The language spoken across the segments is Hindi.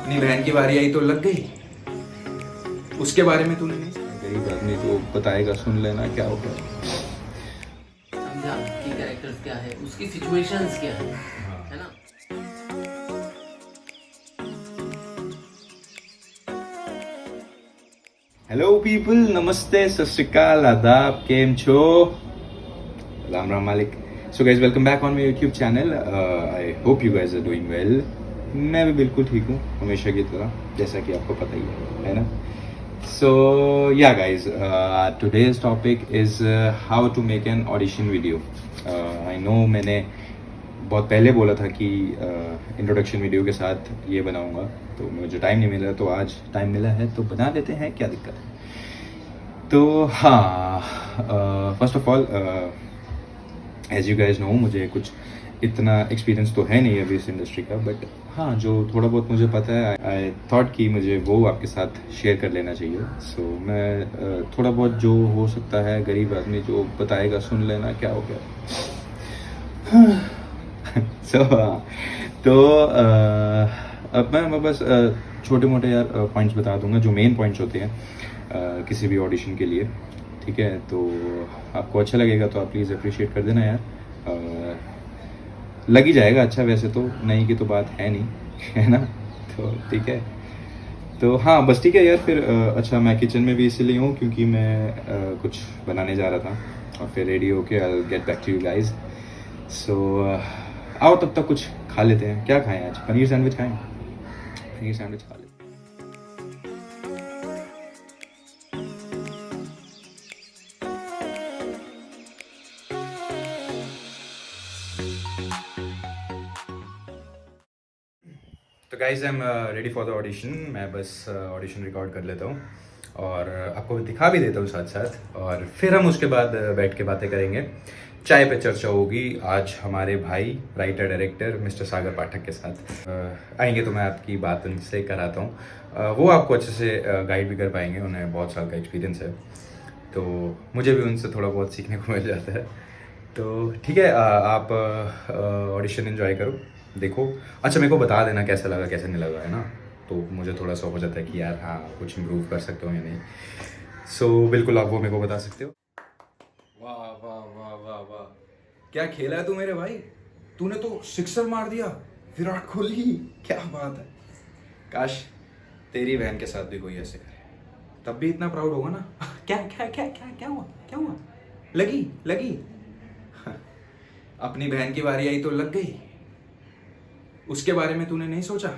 अपनी बहन की बारी आई तो लग गई, उसके बारे में तूने नहीं। गरीब आदमी जो बताएगा सुन लेना क्या होगा। समझा कि कैरेक्टर्स क्या है, उसकी सिचुएशंस क्या है ना। हेलो पीपल, नमस्ते, सत श्री अकाल, आदाब, केम छो, राम राम मालिक। So guys welcome back on my YouTube channel. I hope you guys are doing well. मैं भी बिल्कुल ठीक हूँ, हमेशा की तरह, जैसा कि आपको पता ही है ना। So yeah guys, today's topic is how to make an audition video. I know मैंने बहुत पहले बोला था कि इंट्रोडक्शन वीडियो के साथ ये बनाऊंगा, तो मुझे टाइम नहीं मिला, तो आज टाइम मिला है तो बना लेते हैं, क्या दिक्कत है। तो हाँ, first of all as you guys know, मुझे कुछ इतना एक्सपीरियंस तो है नहीं अभी इस इंडस्ट्री का, बट हाँ जो थोड़ा बहुत मुझे पता है, आई थॉट कि मुझे वो आपके साथ शेयर कर लेना चाहिए। सो मैं थोड़ा बहुत जो हो सकता है, गरीब आदमी जो बताएगा सुन लेना क्या हो गया। तो अब मैं बस छोटे मोटे यार पॉइंट्स बता दूंगा जो मेन पॉइंट्स होते हैं किसी भी ऑडिशन के लिए, ठीक है। तो आपको अच्छा लगेगा तो आप प्लीज़ अप्रिशिएट कर देना यार। लग ही जाएगा अच्छा, वैसे तो नहीं की तो बात है नहीं, है ना। तो ठीक है, तो हाँ बस ठीक है यार। फिर अच्छा, मैं किचन में भी इसीलिए हूँ क्योंकि मैं कुछ बनाने जा रहा था और फिर रेडी होके I will get back to you guys. So आओ तब तक कुछ खा लेते हैं। क्या खाएं आज? पनीर सैंडविच खाएं? पनीर सैंडविच खा लेते हैं। तो guys I am ready for the audition. मैं बस ऑडिशन रिकॉर्ड कर लेता हूँ और आपको दिखा भी देता हूँ साथ साथ, और फिर हम उसके बाद बैठ के बातें करेंगे। चाय पे चर्चा होगी आज हमारे भाई राइटर डायरेक्टर मिस्टर सागर पाठक के साथ। आएंगे तो मैं आपकी बात उनसे कराता हूँ, वो आपको अच्छे से गाइड भी कर पाएंगे, उन्हें बहुत साल का एक्सपीरियंस है, तो मुझे भी उनसे थोड़ा बहुत सीखने को मिल जाता है। तो ठीक है, आप ऑडिशन एंजॉय करो, देखो। अच्छा मेरे को बता देना कैसा लगा कैसा नहीं लगा, है ना, तो मुझे थोड़ा सा हो जाता है कि यार हाँ कुछ इम्प्रूव कर सकते हो या नहीं। सो बिल्कुल आप वो मेरे को बता सकते हो। वाह वाह वाह वाह वाह, क्या खेला है तू मेरे भाई, तूने तो सिक्सर मार दिया, विराट कोहली, क्या बात है। काश तेरी बहन के साथ भी कोई ऐसे करे, तब भी इतना प्राउड होगा ना। क्या क्या क्या क्या क्या हुआ, क्या हुआ? लगी लगी। अपनी बहन की बारी आई तो लग गई, उसके बारे में तूने नहीं सोचा,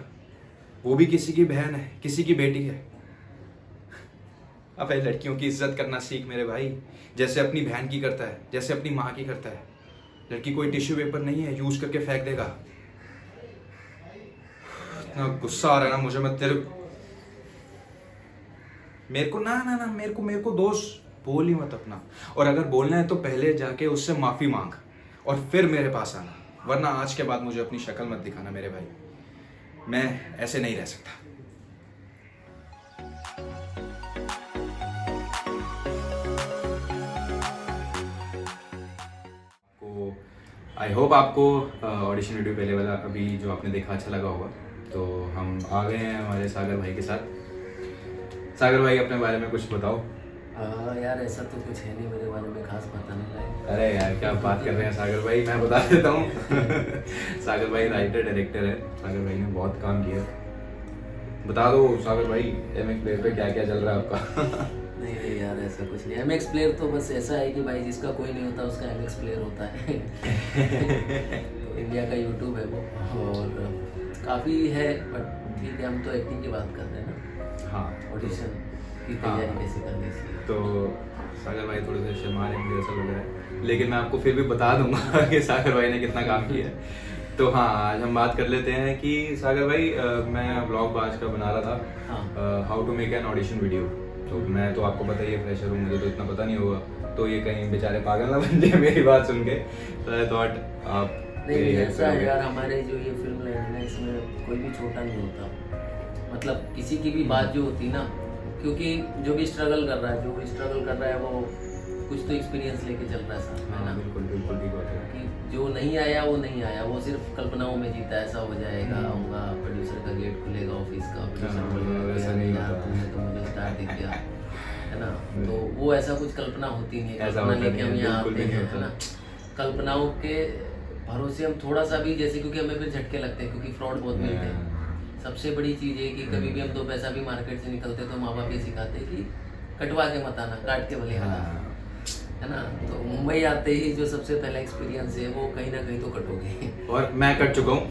वो भी किसी की बहन है, किसी की बेटी है। अब लड़कियों की इज्जत करना सीख मेरे भाई, जैसे अपनी बहन की करता है, जैसे अपनी माँ की करता है। लड़की कोई टिश्यू पेपर नहीं है यूज करके फेंक देगा। इतना गुस्सा आ रहा है ना मुझे, मैं तेरे मेरे को ना मेरे को दोस्त बोल ही मत अपना, और अगर बोलना है तो पहले जाके उससे माफी मांग और फिर मेरे पास आना, वरना आज के बाद मुझे अपनी शक्ल मत दिखाना मेरे भाई, मैं ऐसे नहीं रह सकता। आई होप आपको ऑडिशन वीडियो पहले वाला अभी जो आपने देखा अच्छा लगा होगा। तो हम आ गए हैं हमारे सागर भाई के साथ। सागर भाई अपने बारे में कुछ बताओ। यार ऐसा तो कुछ है नहीं मेरे बारे में खास बताने लायक। अरे यार क्या बात कर रहे हैं सागर भाई, मैं बता देता हूँ। सागर भाई राइटर डायरेक्टर है, सागर भाई ने बहुत काम किया। बता दो सागर भाई, एमएक्स प्लेयर पे क्या क्या चल रहा है आपका? नहीं नहीं यार ऐसा कुछ नहीं। एमएक्स प्लेयर तो बस ऐसा है कि भाई जिसका कोई नहीं होता उसका एमएक्स प्लेयर होता है। तो इंडिया का यूट्यूब है वो, और काफ़ी है, बट ठीक है, हम तो एक्टिंग की बात कर रहे हैं ना। हाँ, ऑडिशन की तैयारी कैसे करनी चाहिए। तो सागर भाई थोड़े से शर्मा रहे हैं, ऐसा लग रहा है, लेकिन मैं आपको फिर भी बता दूंगा कि सागर भाई ने कितना काम किया है। तो हाँ, आज हम बात कर लेते हैं कि सागर भाई, मैं ब्लॉग आज का बना रहा था, how to make an audition video. तो मैं तो आपको पता ही है फ्रेशर हूँ, मुझे तो इतना पता नहीं होगा, तो ये कहीं बेचारे पागल ना बन जाए मेरी बात सुन के। तो आई थॉट आप नहीं ऐसा है यार, हमारे जो ये फिल्म लाइन है ना, इसमें कोई भी छोटा नहीं होता। मतलब किसी की भी बात जो होती ना, क्योंकि जो भी स्ट्रगल कर रहा है, वो कुछ तो एक्सपीरियंस लेके चल रहा है साथ में ना। बिल्कुल बिल्कुल ठीक बात है कि जो नहीं आया वो नहीं आया, वो सिर्फ कल्पनाओं में जीता, ऐसा हो जाएगा, होगा, प्रोड्यूसर का गेट खुलेगा ऑफिस का, वैसा नहीं होता। तुमने तो मुझे स्टार दिख गया, है ना। तो वो ऐसा कुछ कल्पना होती नहीं है, ऐसा कल्पना होता लेके हम नहीं है, यहाँ बिल्कुल आते भी नहीं हैं, है होता। ना। कल्पनाओं के भरोसे हम थोड़ा सा भी जैसे, क्योंकि हमें फिर झटके लगते हैं, क्योंकि फ्रॉड बहुत मिलते हैं। सबसे बड़ी चीज़ है कि कभी भी हम 2 पैसा भी मार्केट से निकलते तो माँ बाप ये सिखाते हैं कि कटवा के मत आना, काट के भले आना, हाँ। है ना। तो मुंबई आते ही जो सबसे पहला एक्सपीरियंस है वो कहीं ना कहीं तो कटोगे। और मैं कट चुका हूँ।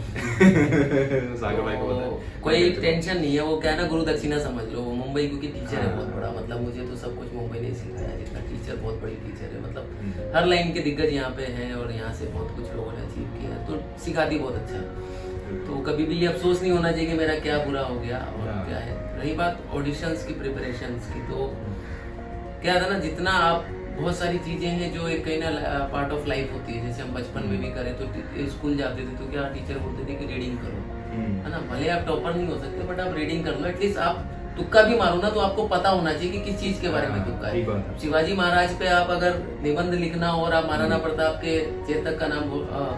सागर भाई को पता है। कोई टेंशन नहीं है, वो क्या है ना, गुरु दक्षिणा समझ लो। वो मुंबई क्योंकि टीचर है बहुत बड़ा, मतलब मुझे तो सब कुछ मुंबई ने सिखाया, जितना टीचर बहुत बड़ी टीचर है, मतलब हर लाइन के दिग्गज यहाँ पे हैं और यहाँ से बहुत कुछ लोगों ने अचीव किया, तो सिखाती बहुत अच्छा है। तो कभी भी ये अफसोस नहीं होना चाहिए कि मेरा क्या बुरा हो गया और क्या है। रही बात ऑडिशंस की, प्रिपरेशंस की, तो क्या था ना, जितना आप, बहुत सारी चीजें हैं जो एक कहीं ना पार्ट ऑफ लाइफ होती है। जैसे हम बचपन में भी करें तो स्कूल जाते थे तो क्या टीचर बोलते थे कि रीडिंग करो, है ना। भले आप टॉपर नहीं हो सकते बट आप रीडिंग कर लो, एटलीस्ट आप तुक्का भी मारो ना तो आपको पता होना चाहिए कि किस चीज के बारे में तुक्का है। शिवाजी महाराज पे आप अगर निबंध लिखना हो और आप महाराणा प्रताप के चेतक का नाम,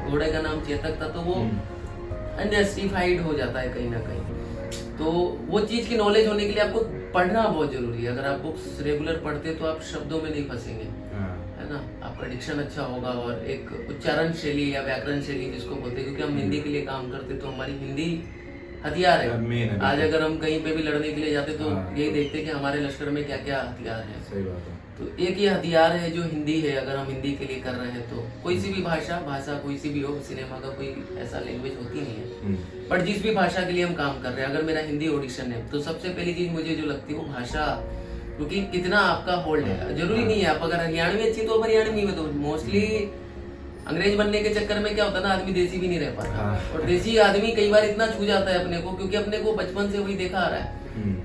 घोड़े का नाम चेतक था, तो वो अनजस्टिफाइड हो जाता है कहीं ना कहीं। तो वो चीज की नॉलेज होने के लिए आपको पढ़ना बहुत जरूरी है। अगर आप बुक्स रेगुलर पढ़ते तो आप शब्दों में नहीं फंसेंगे, है ना। आपका डिक्शन अच्छा होगा और एक उच्चारण शैली या व्याकरण शैली जिसको बोलते हैं, क्योंकि हम हिंदी के लिए काम करते तो हमारी हिंदी हथियार है। आज अगर हम कहीं पे भी लड़ने के लिए जाते तो यही देखते कि हमारे लश्कर में क्या क्या हथियार है। सही बात है। तो एक ये हथियार है जो हिंदी है। अगर हम हिंदी के लिए कर रहे हैं तो कोई सी भी भाषा कोई सी भी हो, सिनेमा का कोई ऐसा लैंग्वेज होती नहीं है, बट जिस भी भाषा के लिए हम काम कर रहे हैं, अगर मेरा हिंदी ऑडिशन है तो सबसे पहली चीज मुझे जो लगती है वो भाषा, क्योंकि कितना आपका होल्ड है। जरूरी नहीं है आप अगर हरियाणवी अच्छी तो हरियाणवी में, तो मोस्टली अंग्रेज बनने के चक्कर में क्या होता है ना, आदमी देसी भी नहीं रह पाता। और देसी आदमी कई बार इतना छू जाता है अपने को, क्योंकि अपने को बचपन से वही देखा आ रहा है,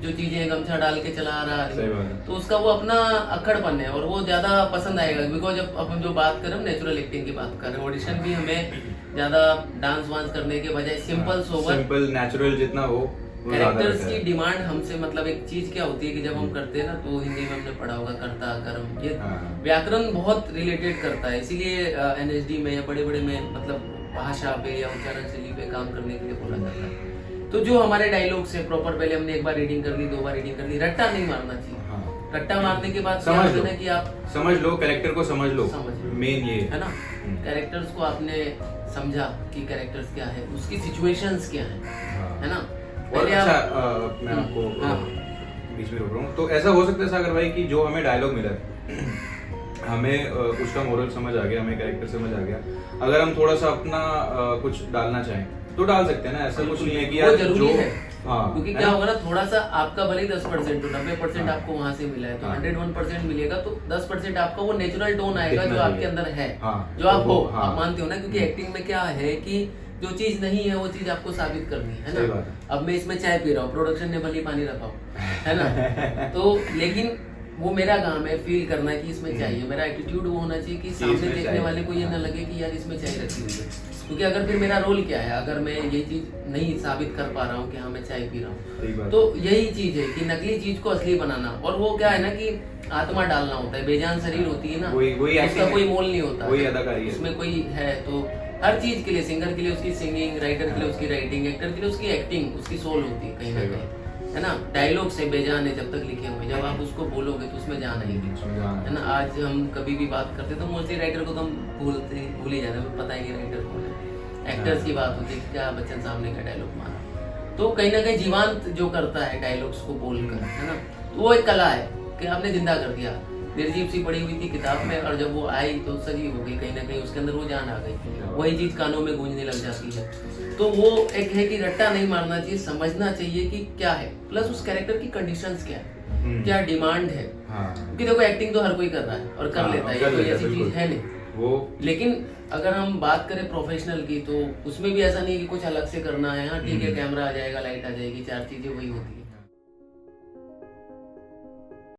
जो चीजें गमछा डाल के चला आ रहा है, तो उसका वो अपना अक्खड़पन है और वो ज्यादा पसंद आएगा। बिकॉज अब हम जो बात कर रहे हैं नेचुरल एक्टिंग की बात कर रहे हैं, ऑडिशन भी हमें ज्यादा डांस वांस करने के बजाय सिंपल सोबर, सिंपल नेचुरल जितना हो कैरेक्टर्स की डिमांड हमसे, मतलब एक चीज क्या होती है कि जब हम करते हैं ना, तो हिंदी में हमने पढ़ा होगा कर्ता कर्म, ये व्याकरण बहुत रिलेटेड करता है। इसीलिए एनएसडी में या बड़े बड़े में, मतलब भाषा पे या उच्चारण शैली पे काम करने के लिए बोला जाता है। तो जो हमारे डायलॉग्स है प्रॉपर, पहले हमने एक बार रीडिंग कर ली, 2 बार रीडिंग कर ली, रट्टा नहीं मारना चाहिए। रट्टा मारने के बाद समझ लो कि आप समझ लो, कैरेक्टर को समझ लो, मेन ये है ना। कैरेक्टर्स को आपने समझा कि कैरेक्टर्स क्या है, उसकी सिचुएशंस क्या है ना। और अच्छा मैं आपको बीच में रोक रहा हूँ, तो ऐसा हो सकता है सागर भाई कि जो हमें डायलॉग मिला हमें उसका मोरल समझ आ गया, हमें कैरेक्टर समझ आ गया, अगर हम थोड़ा सा अपना कुछ डालना चाहें तो डाल सकते हैं ना। ऐसा कुछ नहीं है कि यार जरूरी है, क्योंकि क्या होगा ना, थोड़ा सा आपका भले ही 10% 90% आपको वहां से मिला है, तो 101% मिलेगा, तो 10% आपका वो नेचुरल टोन आएगा जो आपके अंदर है, जो आप हो, आप मानते हो ना। क्योंकि एक्टिंग में क्या है कि जो चीज नहीं है वो चीज आपको साबित करनी है ना। अब मैं इसमें चाय पी रहा हूँ, प्रोडक्शन ने भली पानी रखा हो, है ना, तो लेकिन वो मेरा काम है फील करना कि इसमें चाहिए। मेरा एटीट्यूड वो होना चाहिए कि सामने देखने वाले को ये ना लगे कि यार इसमें चाय रखी हुई है। क्योंकि अगर फिर मेरा रोल क्या है, अगर मैं ये चीज नहीं साबित कर पा रहा हूँ कि हाँ मैं चाय पी रहा हूँ, तो यही चीज है कि नकली चीज को असली बनाना। और वो क्या है ना कि आत्मा डालना होता है, बेजान शरीर होती है ना, उसका कोई मोल नहीं होता, उसमें कोई है। तो हर चीज के लिए, सिंगर के लिए उसकी सिंगिंग, राइटर के लिए उसकी राइटिंग, एक्टर के लिए उसकी एक्टिंग, उसकी सोल होती है कहीं ना कहीं, है ना। डायलॉग से बेजान है जब तक लिखे हुए, जब आप उसको बोलोगे तो उसमें जान आएगी, है ना। आज हम कभी भी बात करते तो मोस्टली राइटर को तो हम भूल ही जाते हैं, पता ही नहीं राइटर कौन है। एक्टर्स की बात होती है, क्या बच्चन सामने का डायलॉग मारा, तो कहीं ना कहीं जीवांत जो करता है डायलॉग्स को बोलकर, है ना, तो वो एक कला है कि आपने जिंदा कर दिया। निर्जीव सी पड़ी हुई थी किताब में, और जब वो आई तो सजीव हो गई, कहीं ना कहीं उसके अंदर वो जान आ गई, वही चीज कानों में गूंजने लग जाती है। तो वो एक है कि रट्टा नहीं मारना चाहिए, समझना चाहिए कि क्या है, प्लस उस कैरेक्टर की कंडीशंस क्या है, क्या डिमांड है। क्योंकि देखो एक्टिंग तो हर कोई कर रहा है और कर लेता है, कोई ऐसी चीज है नहीं वो। लेकिन अगर हम बात करें प्रोफेशनल की, तो उसमें भी ऐसा नहीं कि कुछ अलग से करना है। हाँ ठीक है, कैमरा आ जाएगा, लाइट आ जाएगी, 4 चीजें वही होती है,